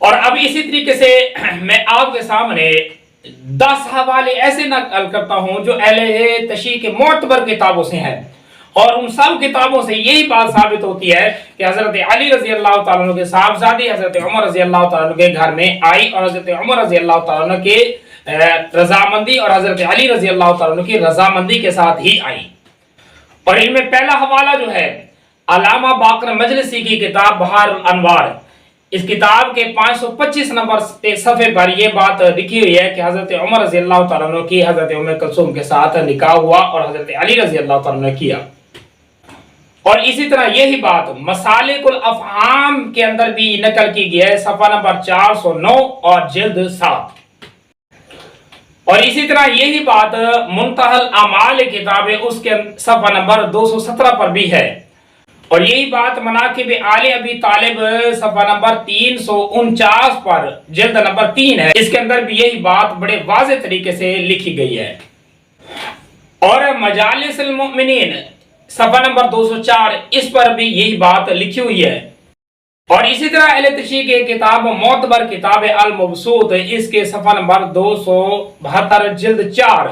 اور اب اسی طریقے سے میں آپ کے سامنے 10 حوالے ایسے نقل کرتا ہوں جو اہل تشیع کے معتبر کتابوں سے ہیں، اور ان سب کتابوں سے یہی بات ثابت ہوتی ہے کہ حضرت علی رضی اللہ تعالیٰ عنہ کے صاحبزادی حضرت عمر رضی اللہ تعالیٰ عنہ کے گھر میں آئی، اور حضرت عمر رضی اللہ تعالیٰ عنہ کے رضامندی اور حضرت علی رضی اللہ تعالیٰ عنہ کی رضامندی کے ساتھ ہی آئی۔ اور ان میں پہلا حوالہ جو ہے علامہ باقر مجلسی کی کتاب بہار الانوار، اس کتاب کے 525 نمبر صفحے پر یہ بات لکھی ہوئی ہے کہ حضرت عمر رضی اللہ تعالیٰ عنہ کی حضرت ام کلثوم کے ساتھ نکاح ہوا اور حضرت علی رضی اللہ تعالیٰ عنہ نے کیا۔ اور اسی طرح یہی بات مسالک الافہام کے اندر بھی نقل کی گئی ہے، صفحہ نمبر 409 اور جلد 7۔ اور اسی طرح یہی بات منتہی الاعمال کتاب ہے، اس کے صفحہ نمبر 217 پر بھی ہے۔ اور یہی بات مناقب آل ابی طالب صفحہ نمبر 349 پر جلد نمبر 3 ہے، اس کے اندر بھی یہی بات بڑے واضح طریقے سے لکھی گئی ہے۔ اور مجالس المؤمنین صفحہ نمبر 204، اس پر بھی یہی بات لکھی ہوئی ہے۔ اور اسی طرح اہل تشیع کی کتاب معتبر کتاب المبسوط، اس کے صفحہ نمبر 272 جلد 4،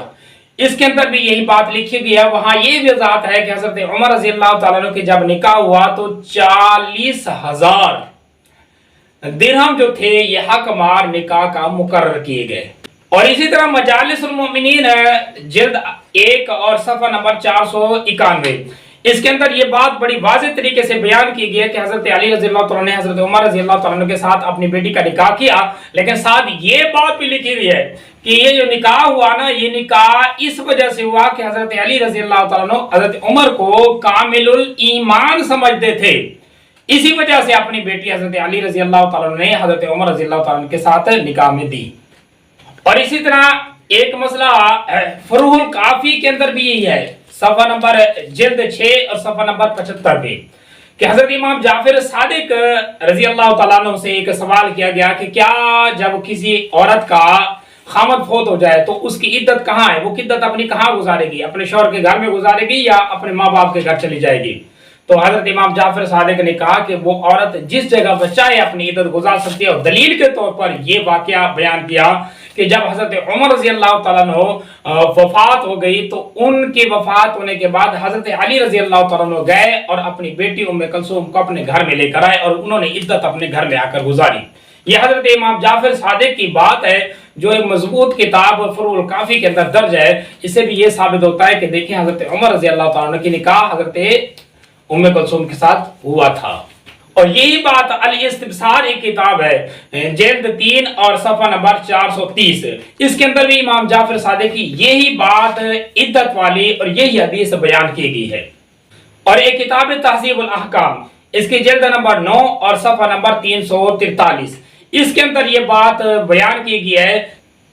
اس کے اندر بھی یہی بات لکھی گئی ہے۔ وہاں یہ بھی وضاحت ہے کہ حضرت عمر رضی اللہ تعالیٰ عنہ کی جب نکاح ہوا تو 40,000 درہم جو تھے یہ حق مار نکاح کا مقرر کیے گئے۔ اور اسی طرح مجالس المؤمنین جلد 1 اور صفحہ نمبر 491، اس کے اندر یہ بات بڑی واضح طریقے سے بیان کی گئی ہے کہ حضرت علی رضی اللہ تعالیٰ نے حضرت عمر رضی اللہ تعالیٰ کے ساتھ اپنی بیٹی کا نکاح کیا، لیکن ساتھ یہ بات بھی لکھی ہوئی ہے کہ یہ جو نکاح ہوا نا، یہ نکاح اس وجہ سے ہوا کہ حضرت علی رضی اللہ تعالیٰ حضرت عمر کو کامل الایمان سمجھتے تھے، اسی وجہ سے اپنی بیٹی حضرت علی رضی اللہ تعالیٰ نے حضرت عمر رضی اللہ تعالیٰ کے ساتھ نکاح میں دی۔ اور اسی طرح ایک مسئلہ فروع الکافی کے اندر بھی یہی ہے، صفحہ نمبر جلد 6 اور صفحہ نمبر 75 پہ، کہ حضرت امام جعفر صادق رضی اللہ تعالیٰ عنہ سے ایک سوال کیا گیا کہ کیا جب کسی عورت کا خامد فوت ہو جائے تو اس کی عدت کہاں ہے، وہ عدت اپنی کہاں گزارے گی، اپنے شوہر کے گھر میں گزارے گی یا اپنے ماں باپ کے گھر چلی جائے گی؟ تو حضرت امام جعفر صادق نے کہا کہ وہ عورت جس جگہ پر چاہے اپنی عدت گزار سکتی ہے، اور دلیل کے طور پر یہ واقعہ بیان کیا کہ جب حضرت عمر رضی اللہ تعالیٰ عنہ وفات ہو گئی تو ان کی وفات ہونے کے بعد حضرت علی رضی اللہ تعالیٰ عنہ گئے اور اپنی بیٹی ام کلثوم کو اپنے گھر میں لے کر آئے اور انہوں نے عدت اپنے گھر میں آ کر گزاری۔ یہ حضرت امام جعفر صادق کی بات ہے جو ایک مضبوط کتاب فروع الکافی کے اندر درج ہے۔ اس سے بھی یہ ثابت ہوتا ہے کہ دیکھیں حضرت عمر رضی اللہ تعالیٰ عنہ کی نکاح حضرت ام کلثوم کے ساتھ ہوا تھا۔ اور یہی بات الاستبصار ایک کتاب ہے جلد 3 اور صفحہ نمبر 430، اس کے اندر بھی امام جعفر صادق کی یہی بات عدت والی اور یہی حدیث بیان کی گئی ہے۔ اور ایک کتاب تہذیب الاحکام، اس کی جلد نمبر 9 اور صفحہ نمبر 343، اس کے اندر یہ بات بیان کی گئی ہے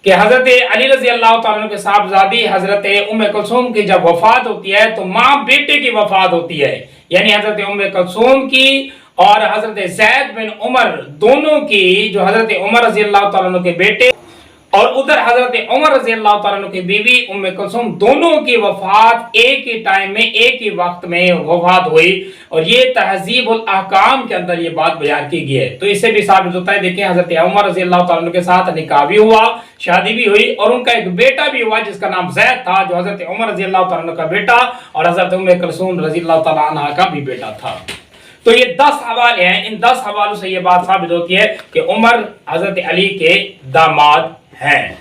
کہ حضرت علی رضی اللہ تعالیٰ کے صاحبزادی حضرت ام کلثوم کی جب وفات ہوتی ہے تو ماں بیٹے کی وفات ہوتی ہے، یعنی حضرت ام کلثوم کی اور حضرت زید بن عمر دونوں کی، جو حضرت عمر رضی اللہ تعالیٰ کے بیٹے اور ادھر حضرت عمر رضی اللہ تعالیٰ کی بیوی ام کلثوم، دونوں کی وفات ایک ہی ٹائم میں ایک ہی وقت میں وفات ہوئی، اور یہ تہذیب الاحکام کے اندر یہ بات بیان کی گئی ہے۔ تو اس سے بھی ثابت ہوتا ہے، دیکھیں حضرت عمر رضی اللہ تعالیٰ کے ساتھ نکاح بھی ہوا، شادی بھی ہوئی، اور ان کا ایک بیٹا بھی ہوا جس کا نام زید تھا، جو حضرت عمر رضی اللہ تعالیٰ کا بیٹا اور حضرت ام کلثوم رضی اللہ تعالیٰ عنہ کا بھی بیٹا تھا۔ تو یہ 10 حوالے ہیں، ان 10 حوالوں سے یہ بات ثابت ہوتی ہے کہ عمر حضرت علی کے داماد ہیں۔